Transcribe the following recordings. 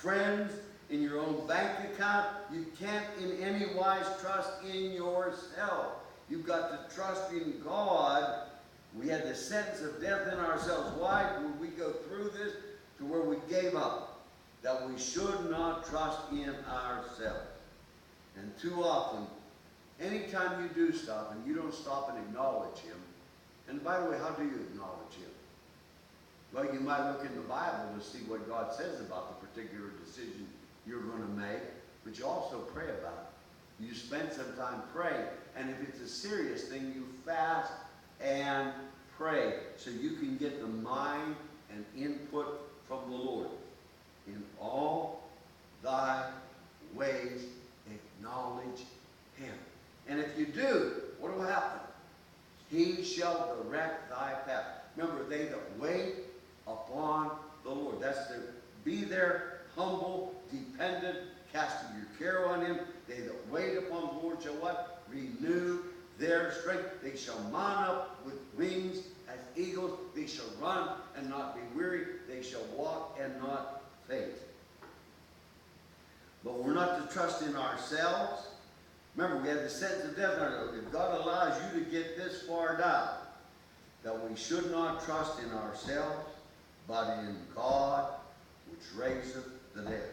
friends, in your own bank account. You can't in any wise trust in yourself. You've got to trust in God. We had the sentence of death in ourselves. Why would we go through this to where we gave up? That we should not trust in ourselves. And too often, anytime you do stop and you don't stop and acknowledge Him, and by the way, how do you acknowledge Him? Well, you might look in the Bible to see what God says about the particular decision you're going to make, but you also pray about it. You spend some time praying, and if it's a serious thing, you fast and pray so you can get the mind and input from the Lord. In all thy ways acknowledge Him. And if you do, what will happen? He shall direct thy path. Remember, they that wait upon the Lord. That's to be there, humble, dependent, casting your care on Him. They that wait upon the Lord shall what? Renew their strength. They shall mount up with wings as eagles. They shall run and not be weary. They shall walk and not faint. But we're not to trust in ourselves. Remember, we have the sentence of death. If God allows you to get this far down, that we should not trust in ourselves, but in God, which raiseth the dead.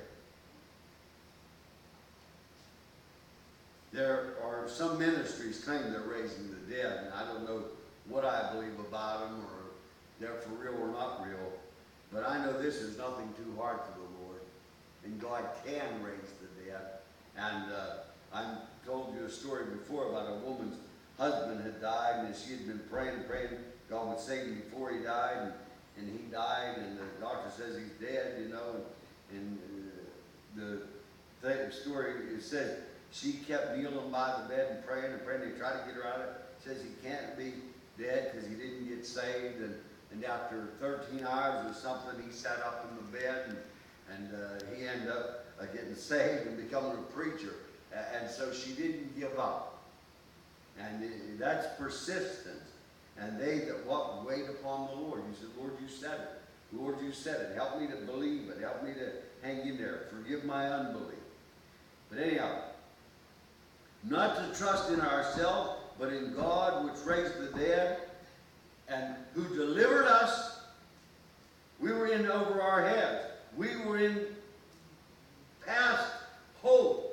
There are some ministries claim they're raising the dead, and I don't know what I believe about them, or they're for real or not real. But I know this is nothing too hard for the Lord, and God can raise the dead. And I told you a story before about a woman's husband had died, and she had been praying, God would save him before he died, and he died, and the doctor says he's dead, you know, and the story, it says she kept kneeling by the bed and praying. They tried to get her out of it. It says he can't be dead because he didn't get saved, and after 13 hours or something, he sat up in the bed, and he ended up getting saved and becoming a preacher. And so she didn't give up. And that's persistence. And they that what wait upon the Lord. You said, Lord, you said it. Lord, you said it. Help me to believe it. Help me to hang in there. Forgive my unbelief. But anyhow, not to trust in ourselves, but in God which raised the dead, and who delivered us. We were in over our heads. We were in past hope.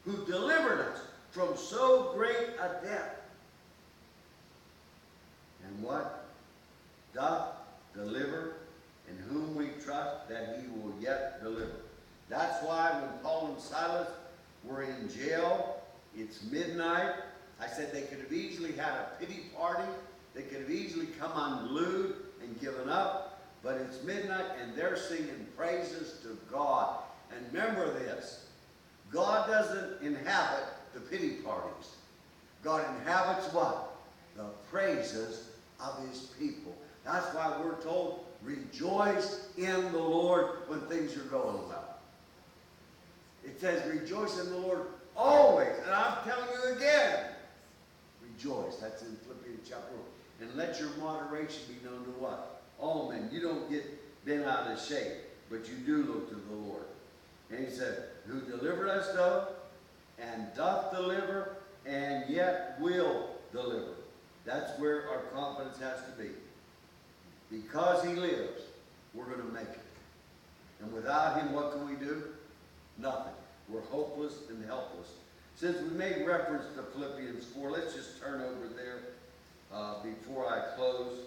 Who delivered us from so great a death. And what? Doth deliver, in whom we trust that He will yet deliver. That's why when Paul and Silas were in jail, it's midnight. I said they could have easily had a pity party. They could have easily come unglued and given up. But it's midnight and they're singing praises to God. And remember this. God doesn't inhabit the pity parties. God inhabits what? The praises of His people. That's why we're told, rejoice in the Lord when things are going well. It says, rejoice in the Lord always. And I'm telling you again, rejoice. That's in Philippians chapter 1. And let your moderation be known to what? All men. You don't get bent out of shape, but you do look to the Lord. And He said, who delivered us though, and doth deliver, and yet will deliver. That's where our confidence has to be. Because He lives, we're going to make it. And without Him, what can we do? Nothing. We're hopeless and helpless. Since we made reference to Philippians 4, let's just turn over there before I close.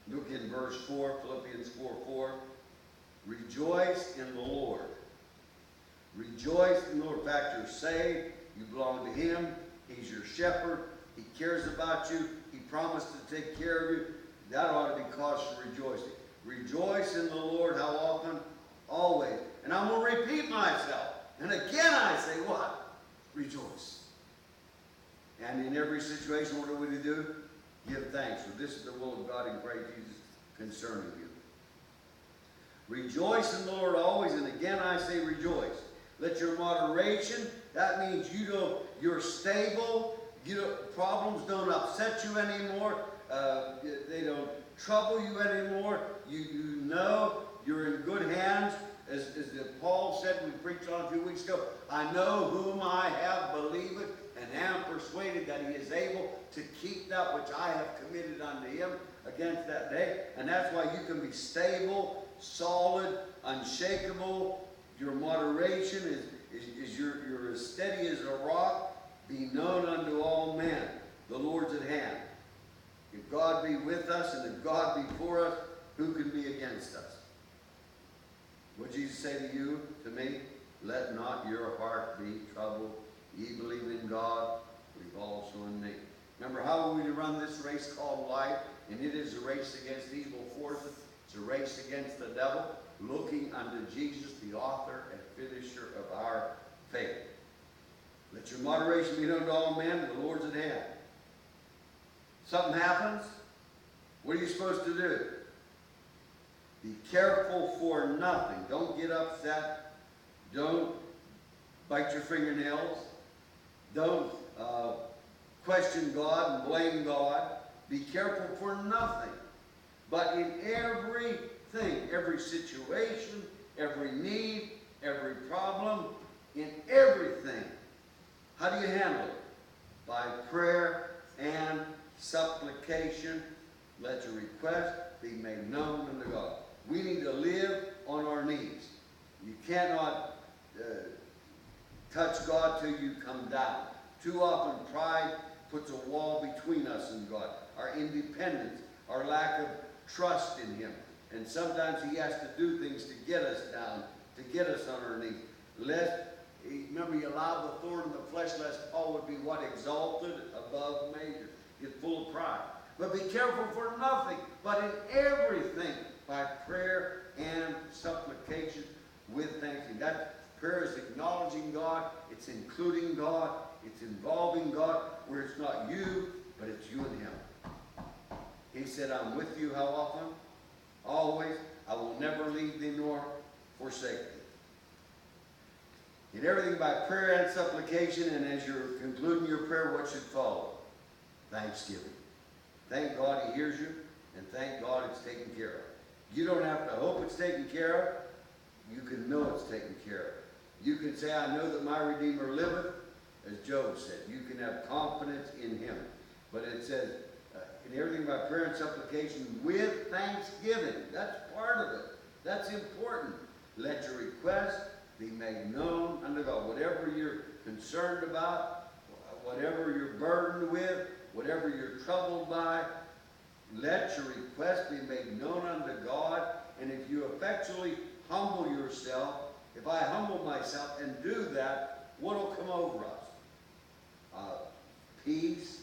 Look in verse 4, Philippians 4:4. Rejoice in the Lord. Rejoice in the Lord. In fact, you're saved. You belong to Him. He's your shepherd. He cares about you. He promised to take care of you. That ought to be cause for rejoicing. Rejoice in the Lord. How often? Always. And I'm going to repeat myself. And again I say what? Rejoice. And in every situation, what do we do? Give thanks, for this is the will of God in Christ Jesus concerning you. Rejoice in the Lord always, and again I say rejoice. Let your moderation, that means you're stable. Problems don't upset you anymore. They don't trouble you anymore. You know you're in good hands. As Paul said, we preached on a few weeks ago, I know whom I have believed and am persuaded that he is able to keep that which I have committed unto him against that day. And that's why you can be stable, solid, unshakable. Your moderation is you're as steady as a rock. Be known unto all men. The Lord's at hand. If God be with us and if God be for us, who can be against us? What did Jesus say to you, to me? Let not your heart be troubled. Ye believe in God, believe also in me. Remember, how are we to run this race called life? And it is a race against evil forces. It's a race against the devil. Looking unto Jesus, the author and finisher of our faith. Let your moderation be known to all men. The Lord's at hand. Something happens. What are you supposed to do? Be careful for nothing. Don't get upset. Don't bite your fingernails. Don't question God and blame God. Be careful for nothing. But in everything, every situation, every need, every problem, in everything, how do you handle it? By prayer and supplication. Let your request be made known unto God. We need to live on our knees. You cannot touch God till you come down. Too often pride puts a wall between us and God. Our independence, our lack of trust in him. And sometimes he has to do things to get us down, to get us on our knees. Remember, you allow the thorn in the flesh lest Paul would be what? Exalted above measure. Get full of pride. But be careful for nothing, but in everything, by prayer and supplication with thanksgiving. That prayer is acknowledging God, it's including God, it's involving God, where it's not you, but it's you and him. He said, I'm with you how often? Always. I will never leave thee nor forsake thee. In everything by prayer and supplication, and as you're concluding your prayer, what should follow? Thanksgiving. Thank God he hears you, and thank God it's taken care of. You don't have to hope it's taken care of. You can know it's taken care of. You can say, I know that my Redeemer liveth, as Job said. You can have confidence in him. But it says, in everything by prayer and supplication with thanksgiving. That's part of it. That's important. Let your request be made known unto God. Whatever you're concerned about, whatever you're burdened with, whatever you're troubled by, let your request be made known unto God. And if you effectually humble yourself, if I humble myself and do that, what will come over us? Peace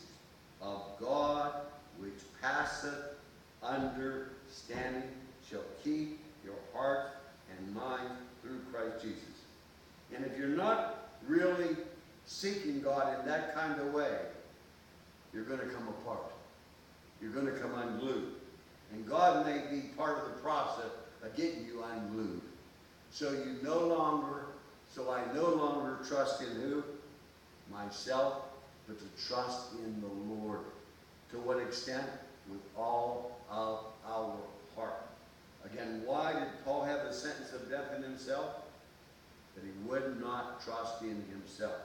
of God, which passeth understanding, shall keep your hearts and minds through Christ Jesus. And if you're not really seeking God in that kind of way, you're going to come apart. You're going to come unglued. And God may be part of the process of getting you unglued. So I no longer trust in who? Myself, but to trust in the Lord. To what extent? With all of our heart. Again, why did Paul have the sentence of death in himself? That he would not trust in himself.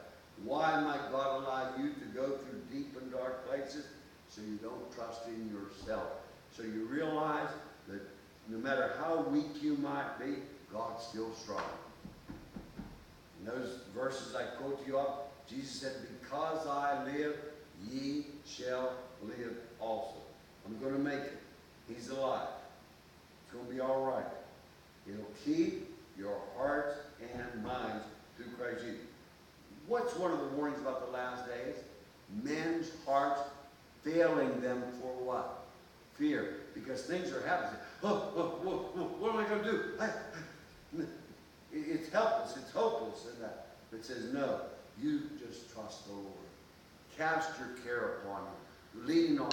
Why might God allow you to go through deep and dark places? So you don't trust in yourself. So you realize that no matter how weak you might be, God's still strong. In those verses I quote to you all, Jesus said, because I live, ye shall live also. I'm going to make it. He's alive. It's going to be all right. He'll keep your hearts and minds through Christ Jesus. What's one of the warnings about the last days? Men's hearts failing them for what? Fear. Because things are happening. What am I going to do? It's helpless. It's hopeless in that. It says, no, you just trust the Lord. Cast your care upon him. Leaning on